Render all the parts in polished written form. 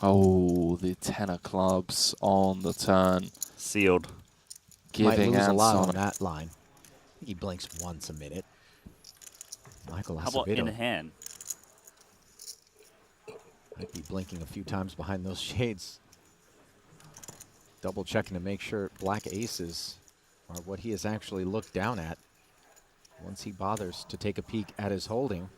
Oh, the 10 of clubs on the turn. Sealed. Giving Might lose a lot on Anton. that line. I think he blinks once a minute. Michael How about in Acevedo hand? might be blinking a few times behind those shades. Double checking to make sure black aces are what he has actually looked down at once he bothers to take a peek at his holding.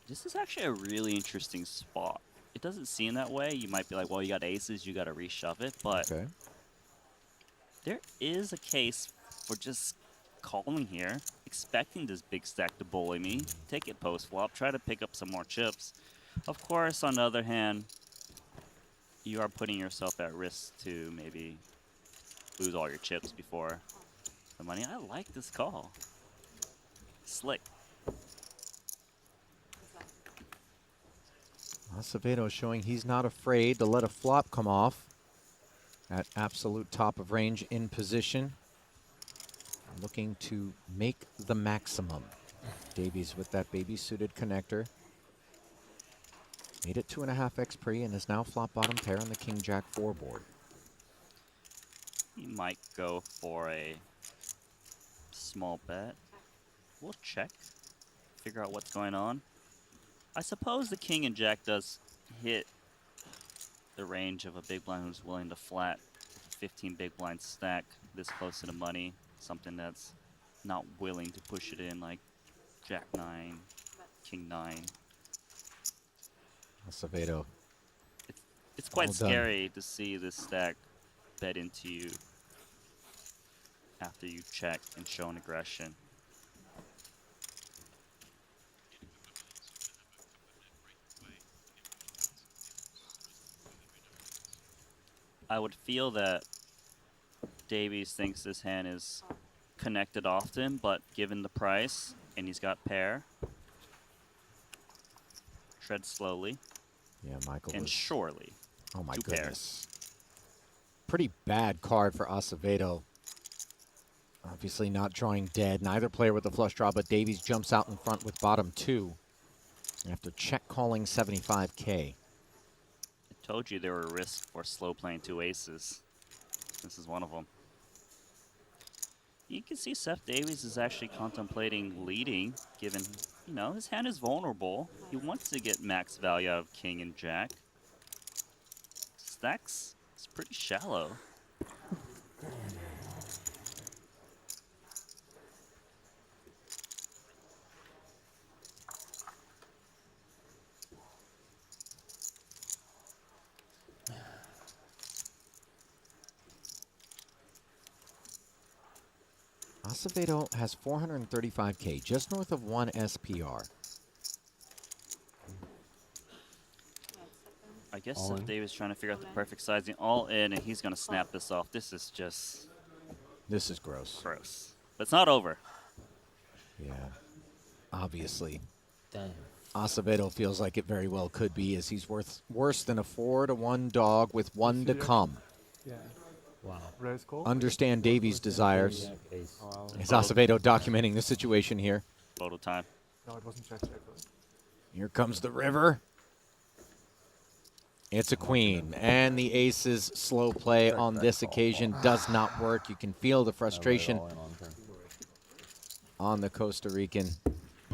This is actually a really interesting spot. It doesn't seem that way. You might be like, well, you got aces, you got to reshove it. But Okay. there is a case for just calling here, expecting this big stack to bully me, take it post-flop, try to pick up some more chips. Of course, on the other hand, you are putting yourself at risk to maybe lose all your chips before the money. I like this call. Slick. Acevedo showing he's not afraid to let a flop come off at absolute top of range in position. Looking to make the maximum. Davies with that baby suited connector. Made it 2.5x pre and is now flop bottom pair on the King Jack 4 board. He might go for a small bet. We'll check, figure out what's going on. I suppose the King and Jack does hit the range of a big blind who's willing to flat 15 big blind stack this close to the money. Something that's not willing to push it in like Jack 9, King 9. Acevedo. It's quite Well done. scary to see this stack bet into you after you check and show an aggression. I would feel that Davies thinks this hand is connected often, but given the price, and he's got pair, tread slowly Yeah, Michael and was, surely. oh my two goodness. Pretty bad card for Acevedo. Obviously not drawing dead. Neither player with the flush draw, but Davies jumps out in front with bottom 2 after check calling 75K. I told you there were risks for slow playing two aces. This is one of them. You can see Seth Davies is actually contemplating leading, given, you know, his hand is vulnerable. He wants to get max value out of King and Jack. Stacks is pretty shallow. Acevedo has 435K, just north of 1 SPR. I guess Seth Davies trying to figure out the perfect sizing. All in, and he's going to snap this off. This is just This is gross. gross. But it's not over. Yeah, obviously. Damn. Acevedo feels like it very well could be, as he's worth worse than a 4-to-1 dog with 1 to come. Yeah. Wow. Raise call. Understand Davies' desires. Jack, ace. Oh, well. Is Acevedo documenting the situation here? Photo time. No, it wasn't check, right? Here comes the river. It's a queen, and the aces slow play on this occasion does not work. You can feel the frustration on the Costa Rican.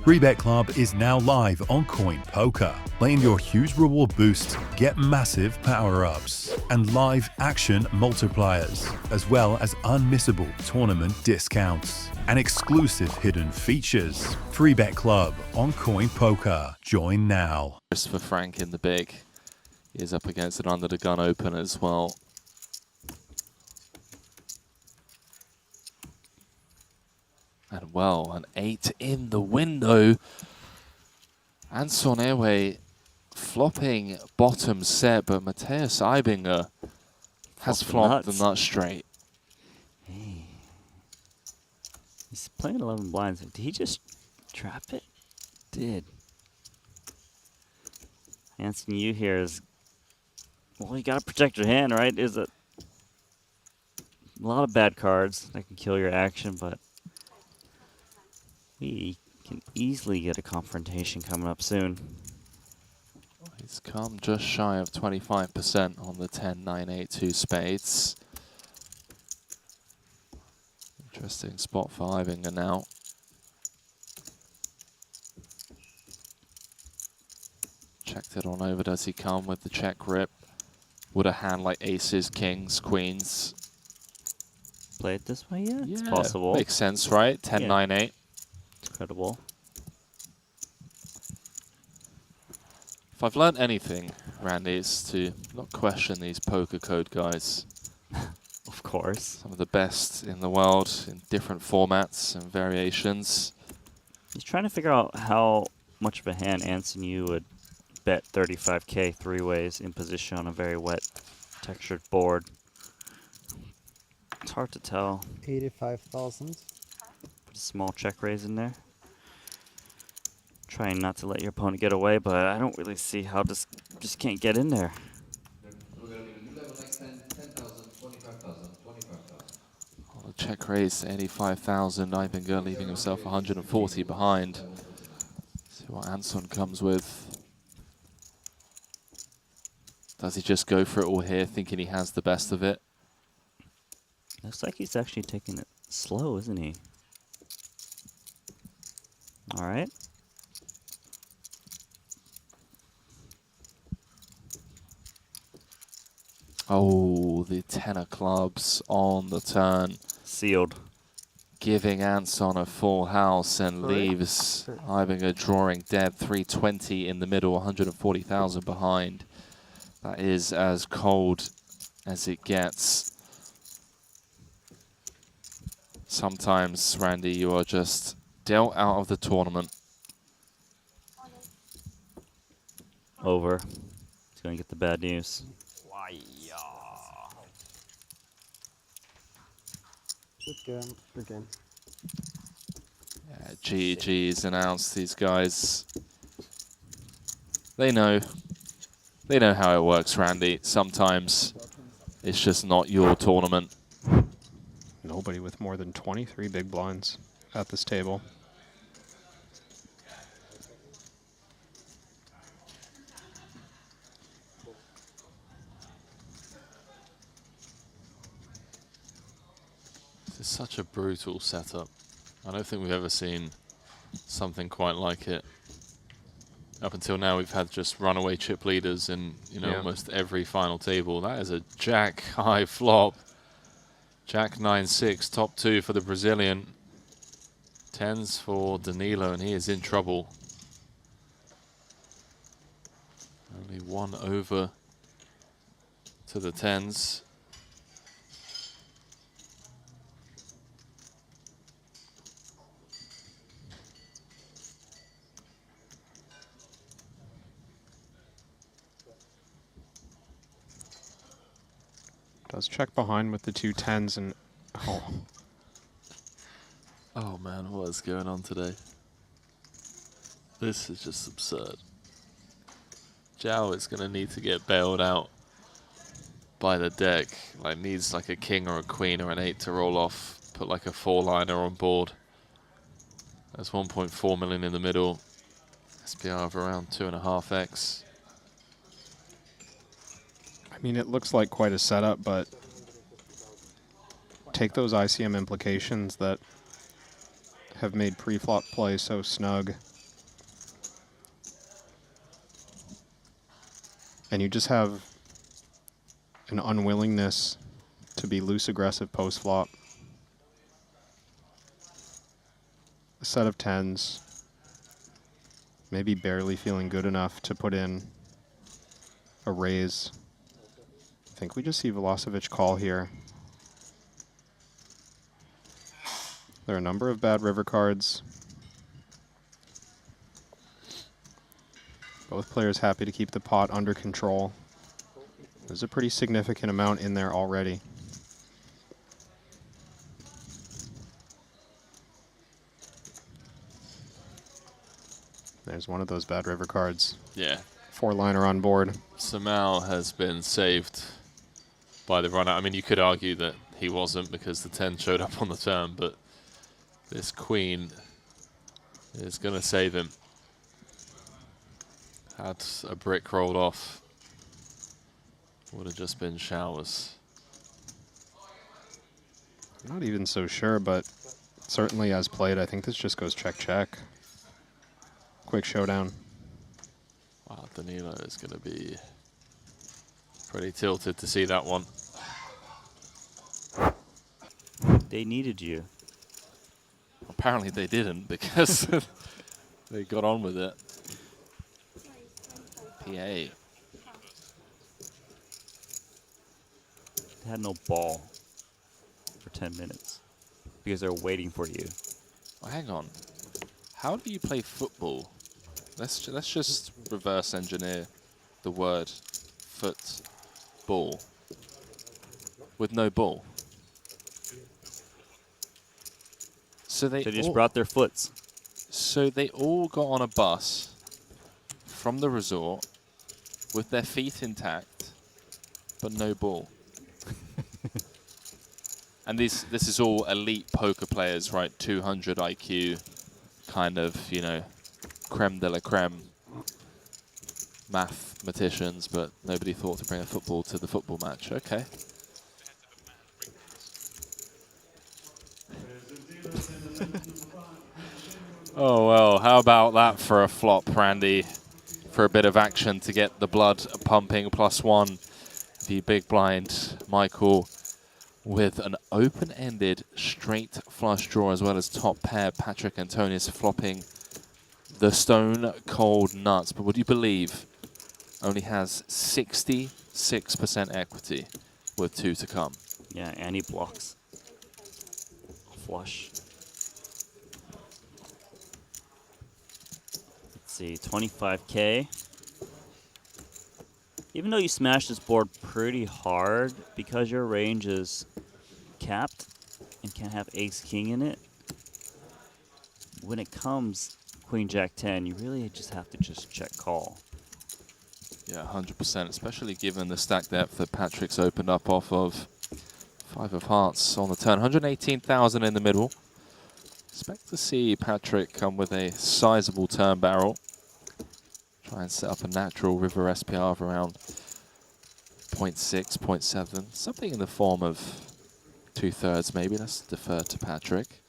Freebet Club is now live on CoinPoker. Playing your huge reward boosts, get massive power-ups and live action multipliers, as well as unmissable tournament discounts and exclusive hidden features. Freebet Club on CoinPoker. Join now. Christopher Frank in the big. He is up against an under the gun open as well. And well, an 8 in the window. Anton Airway flopping bottom set, but Mateos Ibinger has flopped the nut straight. Hey. He's playing 11 blinds. Did he just trap it? Did. Answering you here is, well, you gotta protect your hand, right? There's a lot of bad cards that can kill your action, but we can easily get a confrontation coming up soon. He's come just shy of 25% on the 10-9-8-2 spades. Interesting spot for Ibinger now. Checked it on over, does he come with the check rip? Would a hand like aces, kings, queens? Play it this way, yeah? It's Yeah, possible. makes sense, right? 10-9-8. It's credible. If I've learned anything, Randy, it's to not question these poker code guys. Of course. Some of the best in the world in different formats and variations. He's trying to figure out how much of a hand Anson would bet 35k three ways in position on a very wet, textured board. It's hard to tell. 85,000. Put a small check raise in there. Trying not to let your opponent get away, but I don't really see how this just can't get in there. Well, the check raise to 85,000. Ibinger leaving himself 140 behind. See what Anson comes with. Does he just go for it all here, thinking he has the best of it? Looks like he's actually taking it slow, isn't he? All right. Oh, the 10 of clubs on the turn. Sealed. Giving Anson a full house and leaves Ibinger drawing dead. 320 in the middle, 140,000 behind. That is as cold as it gets. Sometimes, Randy, you are just dealt out of the tournament. Over. He's going to get the bad news. Good game. Good game. Yeah, GG's announced. These guys, they know how it works, Randy. Sometimes it's just not your tournament. Nobody with more than 23 big blinds at this table. This is such a brutal setup. I don't think we've ever seen something quite like it. Up until now, we've had just runaway chip leaders in almost every final table. That is a jack high flop. Jack 9-6, top two for the Brazilian. Tens for Danilo, and he is in trouble. Only one over to the tens. Does check behind with the two tens and Oh man, what is going on today? This is just absurd. Zhao is going to need to get bailed out by the deck. Like, needs like a king or a queen or an 8 to roll off. Put like a 4-liner on board. There's 1.4 million in the middle. SPR of around 2.5x. I mean, it looks like quite a setup, but take those ICM implications that have made pre-flop play so snug. And you just have an unwillingness to be loose aggressive post-flop. A set of tens, maybe barely feeling good enough to put in a raise. I think we just see Velasevic call here. There are a number of bad river cards. Both players happy to keep the pot under control. There's a pretty significant amount in there already. There's one of those bad river cards. Yeah. 4-liner on board. Simao has been saved by the runner. I mean, you could argue that he wasn't because the 10 showed up on the turn, but this queen is going to save him. Had a brick rolled off, would have just been showers. I'm not even so sure, but certainly as played, I think this just goes check-check. Quick showdown. Wow, Danilo is going to be pretty tilted to see that one. They needed you. Apparently they didn't, because they got on with it. PA. They had no ball for 10 minutes because they're waiting for you. Well, hang on. How do you play football? Let's just reverse engineer the word football with no ball. So they They just brought their foots. So they all got on a bus from the resort with their feet intact, but no ball. And this is all elite poker players, right? 200 IQ, kind of, you know, creme de la creme mathematicians, but nobody thought to bring a football to the football match. Okay. Oh, well, how about that for a flop, Randy? For a bit of action to get the blood pumping. +1, the big blind, Michael, with an open-ended straight flush draw as well as top pair. Patrick Antonius flopping the stone cold nuts. But would you believe only has 66% equity with 2 to come? Yeah, and he blocks. Flush. Let's see, 25K. Even though you smash this board pretty hard, because your range is capped and can't have ace-king in it, when it comes queen, jack, 10, you really just have to just check call. Yeah, 100%, especially given the stack depth that Patrick's opened up off of 5 of hearts on the turn. 118,000 in the middle. Expect to see Patrick come with a sizable turn barrel. Try and set up a natural river SPR of around 0.6, 0.7. Something in the form of 2/3 maybe. Let's defer to Patrick.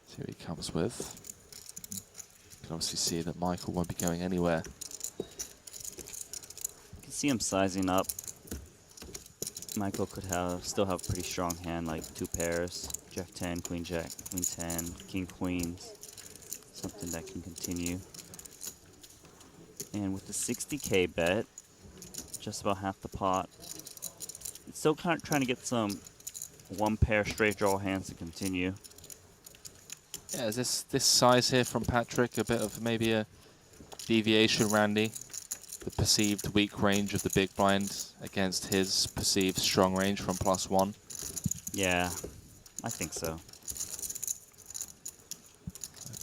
See what he comes with. You can obviously see that Michael won't be going anywhere. You can see him sizing up. Michael could still have a pretty strong hand, like 2 pairs, jack 10, queen jack, queen 10, king queens, something that can continue. And with the 60K bet, just about half the pot, it's still kind of trying to get some 1 pair straight draw hands to continue. Yeah, is this size here from Patrick a bit of maybe a deviation, Randy? The perceived weak range of the big blind against his perceived strong range from +1. Yeah, I think so.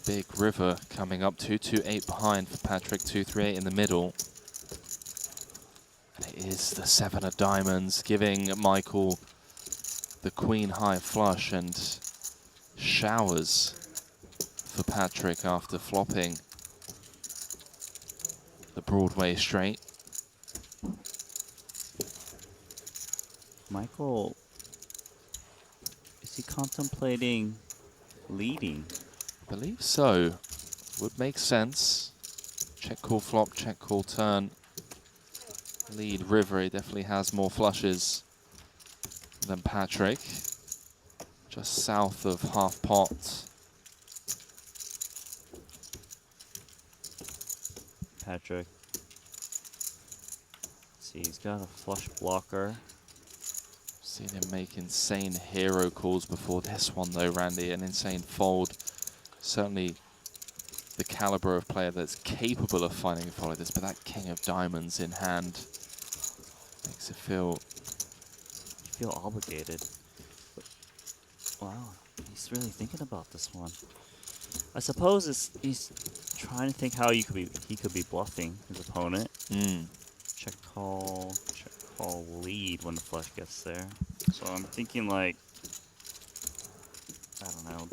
Big river coming up, 228 behind for Patrick, 238 in the middle. And it is the 7 of diamonds, giving Michael the queen high flush and showers for Patrick after flopping the Broadway straight. Michael, is he contemplating leading? I believe so. Would make sense. Check call flop, check call turn. Lead river, he definitely has more flushes than Patrick. Just south of half pot. Patrick. Let's see, he's got a flush blocker. Seen him make insane hero calls before this one though, Randy. An insane fold. Certainly the caliber of player that's capable of finding a fold like this, but that king of diamonds in hand makes it feel... You feel obligated. But, wow, he's really thinking about this one. I suppose he's trying to think how he could be bluffing his opponent. Check call lead when the flush gets there. So I'm thinking like, I don't know,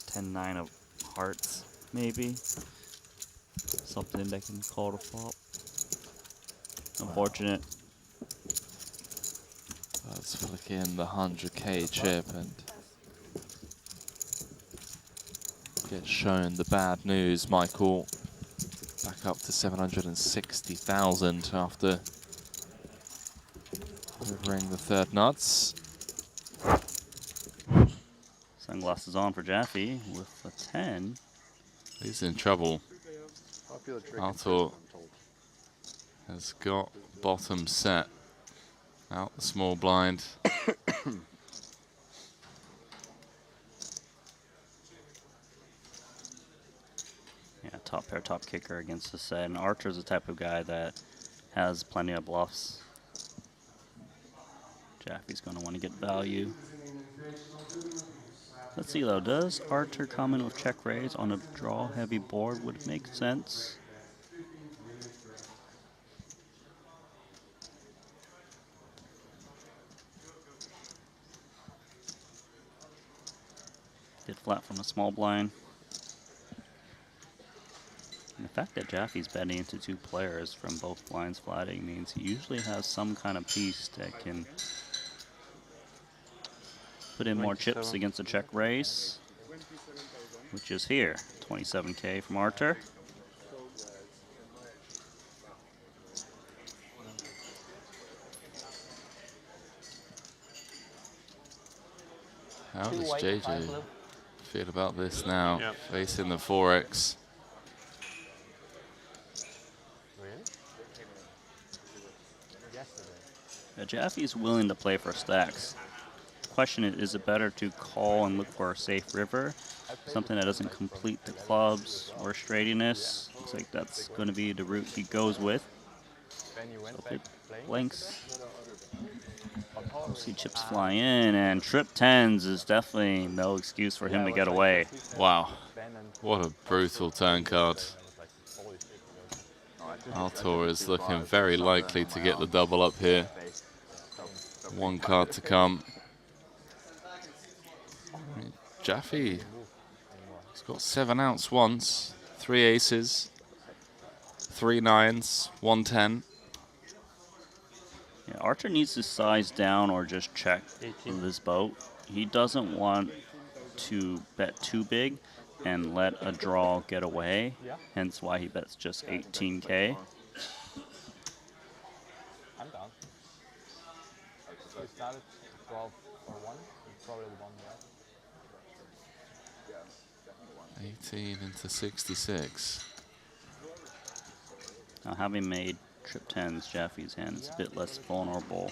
10-9 of hearts maybe. something that can call the flop. Unfortunate. Let's flick in the 100k chip and get shown the bad news. Michael back up to 760,000 after delivering the third nuts. Sunglasses on for Jaffe with a 10. He's in trouble. Artur has got bottom set. Out the small blind. Yeah, top pair, top kicker against the set. And Archer's the type of guy that has plenty of bluffs. Jaffe's going to want to get value. Let's see though, does Archer come in with check raise on a draw heavy board? Would it make sense? Did flat from a small blind. And the fact that Jaffe's betting into 2 players from both blinds flatting means he usually has some kind of piece that can put in more chips against a check raise, which is here. 27k from Archer. How does JJ feel about this now? Facing the 4x. Jaffe's willing to play for stacks. Question is it better to call and look for a safe river? Something that doesn't complete the clubs or straightiness. Looks like that's going to be the route he goes with. So if it blanks, we'll see chips fly in, and trip 10s is definitely no excuse for him to get away. Wow. What a brutal turn card. Artur is looking very likely to get the double up here. 1 card to come. Jaffe, he's got 7 outs once, 3 aces, 3 9s, 1 10. Yeah, Archer needs to size down or just check this boat. He doesn't want to bet too big and let a draw get away, hence why he bets just 18k. I'm down. You started 12 or 1, probably the 1, right? 18 into 66. Now, having made trip 10s, Jaffe's hand is a bit less vulnerable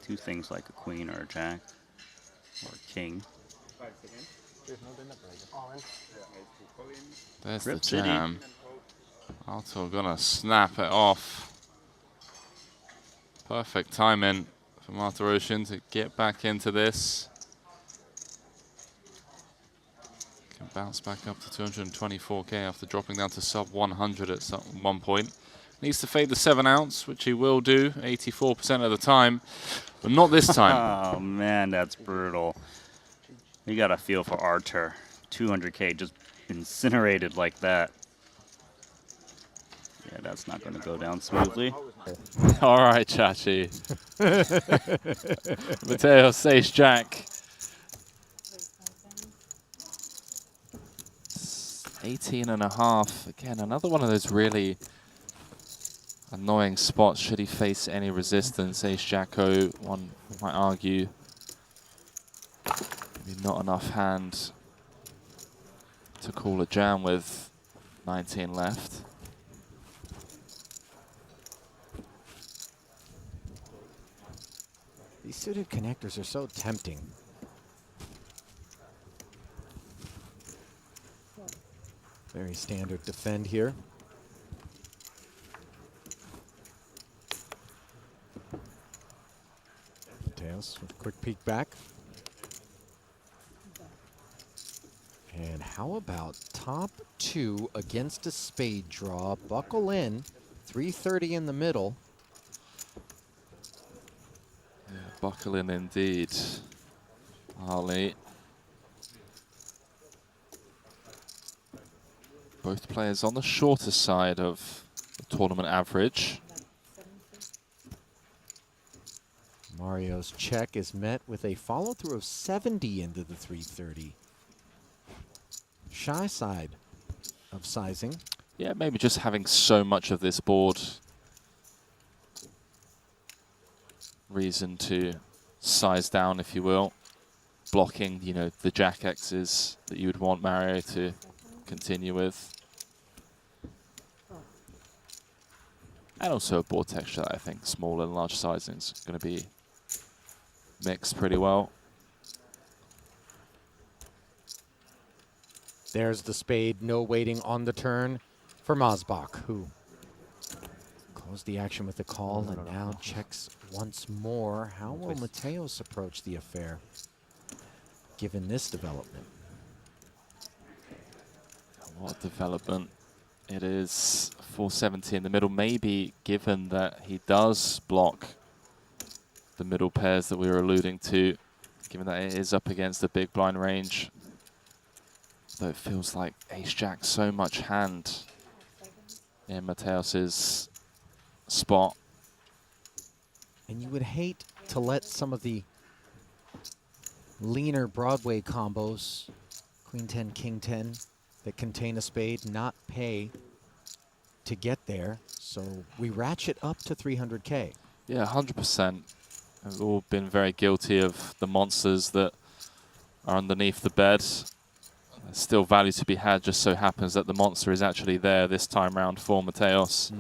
to things like a queen or a jack or a king. There's Rip the City. jam. Artur gonna snap it off. Perfect timing for Martirosian to get back into this. Can bounce back up to 224k after dropping down to sub 100 at one point. Needs to fade the 7 ounce, which he will do 84% of the time, but not this time. Oh man, that's brutal. You got a feel for Archer. 200k just incinerated like that. Yeah, that's not going to go down smoothly. All right, Chachi. Mateos, ace jack. 18.5. Again, another one of those really annoying spots should he face any resistance. Ace Jacko, one might argue. Maybe not enough hand to call a jam with 19 left. These suited connectors are so tempting. Very standard defend here. Mateos with a quick peek back. And how about top 2 against a spade draw? Buckle in, 330 in the middle. Yeah, buckle in indeed, Harley. Both players on the shorter side of the tournament average. Mario's check is met with a follow-through of 70 into the 330. Shy side of sizing. Yeah, maybe just having so much of this board. Reason to size down, if you will. Blocking, you know, the jack X's that you would want Mario to continue with. And also a board texture that I think small and large sizing is going to be mixed pretty well. There's the spade, no waiting on the turn for Mosbock, who closed the action with the call and now checks once more. How will Mateos approach the affair, given this development? What development? It is 470 in the middle, maybe given that he does block the middle pairs that we were alluding to, given that it is up against the big blind range. Though it feels like ace-jack so much hand in Mateos's spot. And you would hate to let some of the leaner Broadway combos, Queen 10, King 10, that contain a spade, not pay to get there. So we ratchet up to 300K. Yeah, 100%. We've all been very guilty of the monsters that are underneath the bed. There's still value to be had, just so happens that the monster is actually there this time round for Mateos.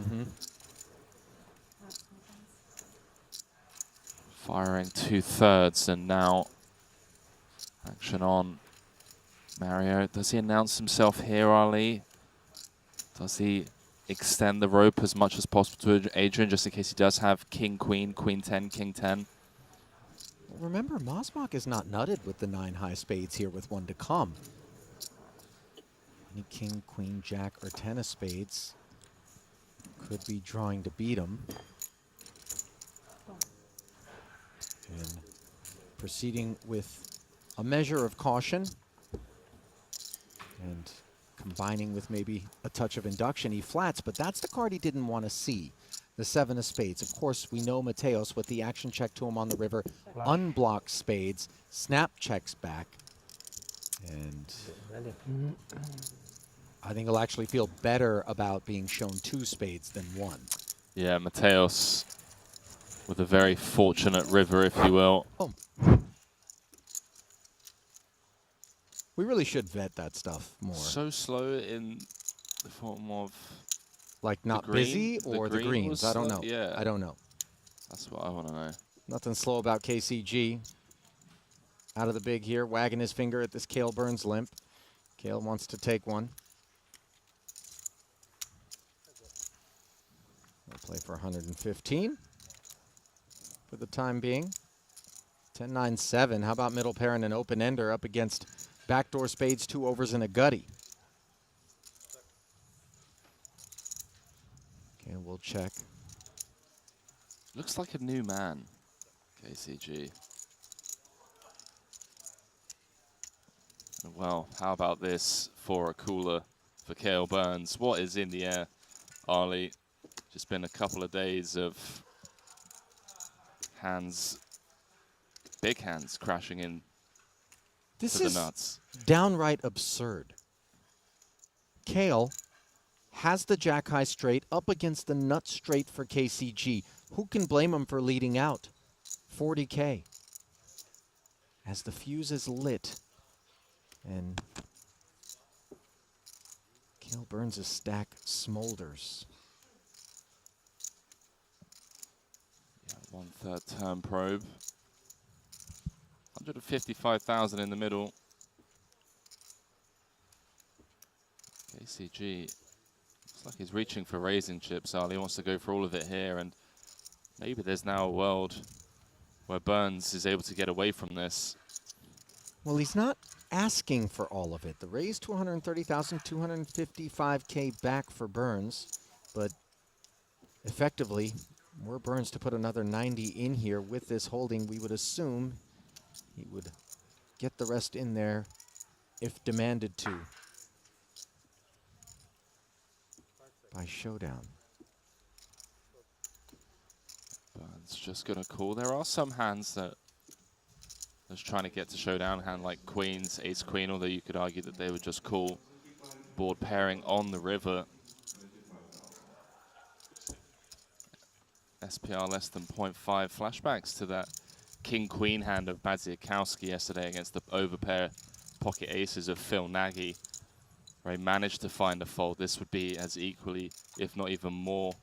Firing 2/3 and now action on Mario. Does he announce himself here, Ali? Does he extend the rope as much as possible to Adrian, just in case he does have King, Queen, Queen 10, King 10? Remember, Mosbock is not nutted with the 9 high spades here with one to come. Any King, Queen, Jack, or 10 of spades could be drawing to beat him. And proceeding with a measure of caution and combining with maybe a touch of induction, he flats, but that's the card he didn't want to see, the 7 of spades. Of course, we know Mateos with the action check to him on the river, unblocked spades, snap checks back, and I think he'll actually feel better about being shown 2 spades than 1. Yeah, Mateos with a very fortunate river, if you will. Oh. We really should vet that stuff more. So slow in the form of... Like not green? busy or the green greens? was I don't slow? know. Yeah. I don't know. That's what I want to know. Nothing slow about KCG. Out of the big here, wagging his finger at this Cale Burns limp. Cale wants to take one. We'll play for 115 for the time being. 10-9-7. How about middle pair and an open ender up against backdoor spades, 2 overs, and a gutty? Okay, we'll check. Looks like a new man, KCG. Well, how about this for a cooler for Cale Burns? What is in the air, Arlie? Just been a couple of days of hands, big hands crashing in This to is the nuts. downright absurd. Cale has the jack high straight up against the nut straight for KCG. Who can blame him for leading out? 40K. As the fuse is lit and Cale Burns' stack smolders. Yeah, 1/3 turn probe. 155,000 in the middle. KCG looks like he's reaching for raising chips. Ali wants to go for all of it here, and maybe there's now a world where Burns is able to get away from this. Well, he's not asking for all of it. The raise 230,000, 255K back for Burns, but effectively, were Burns to put another 90 in here with this holding, we would assume he would get the rest in there if demanded to. by showdown. Burns just going to call. There are some hands that are trying to get to showdown, a hand like Queens, Ace Queen, although you could argue that they would just call board pairing on the river. SPR less than 0.5. Flashbacks to that King-Queen hand of Badziakowski yesterday against the overpair pocket aces of Phil Nagy, where he managed to find a fold. This would be as equally, if not even more,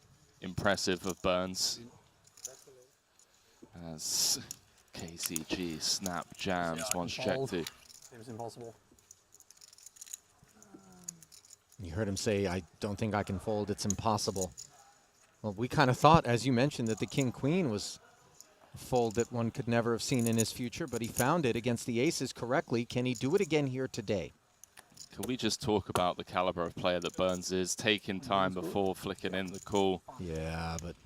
impressive of Burns. As KCG snap jams once checked to. Seems impossible. You heard him say, I don't think I can fold, it's impossible. Well, we kind of thought, as you mentioned, that the King-Queen was a fold that one could never have seen in his future, but he found it against the aces correctly. Can he do it again here today? Can we just talk about the caliber of player that Burns is, taking time before flicking in the call? Yeah, but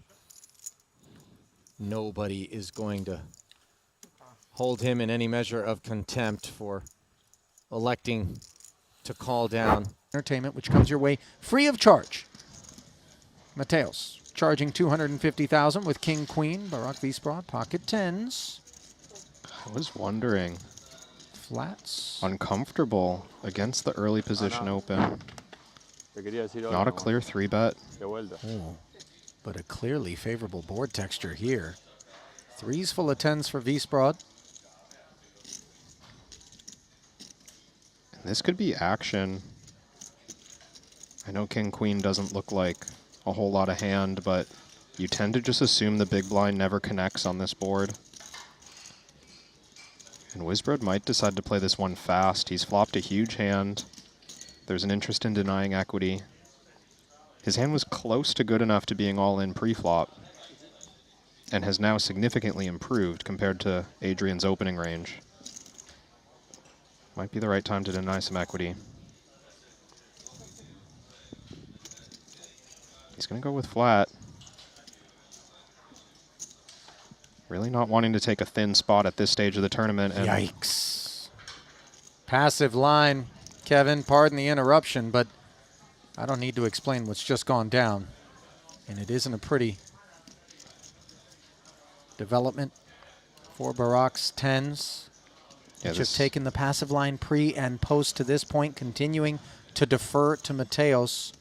nobody is going to hold him in any measure of contempt for electing to call down. Entertainment, which comes your way free of charge. Mateos charging 250,000 with King Queen. Barak Wisbrod, pocket tens. I was wondering. Flats. Uncomfortable against the early position open. Not a clear 3-bet. Oh, but a clearly favorable board texture here. Threes full of tens for Wisbrod. This could be action. I know King Queen doesn't look like a whole lot of hand, but you tend to just assume the big blind never connects on this board. And Wisbrod might decide to play this one fast. He's flopped a huge hand. There's an interest in denying equity. His hand was close to good enough to being all in pre-flop, and has now significantly improved compared to Adrian's opening range. Might be the right time to deny some equity. He's going to go with flat. Really not wanting to take a thin spot at this stage of the tournament. And yikes. Passive line, Kevin, pardon the interruption, but I don't need to explain what's just gone down. And it isn't a pretty development for Barak's tens. Yeah, just taken the passive line pre and post to this point, continuing to defer to Mateos.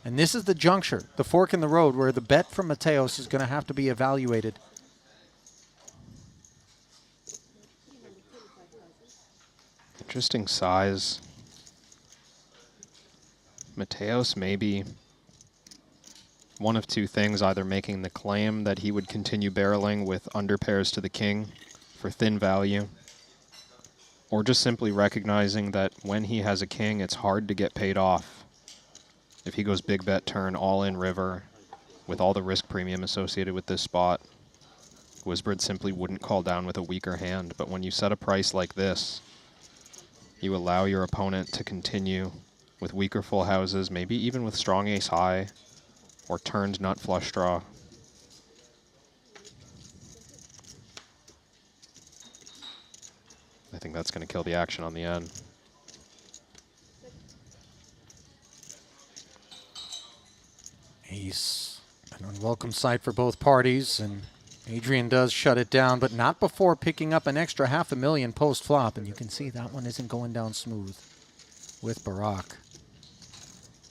And this is the juncture, the fork in the road, where the bet from Mateos is going to have to be evaluated. Interesting size. Mateos maybe one of two things, either making the claim that he would continue barreling with underpairs to the king for thin value, or just simply recognizing that when he has a king, it's hard to get paid off. If he goes big bet turn, all in river, with all the risk premium associated with this spot, Wisbrod simply wouldn't call down with a weaker hand. But when you set a price like this, you allow your opponent to continue with weaker full houses, maybe even with strong ace high, or turned nut flush draw. I think that's going to kill the action on the end. Ace, an unwelcome sight for both parties, and Adrian does shut it down, but not before picking up an extra $500,000 post-flop, and you can see that one isn't going down smooth with Barak.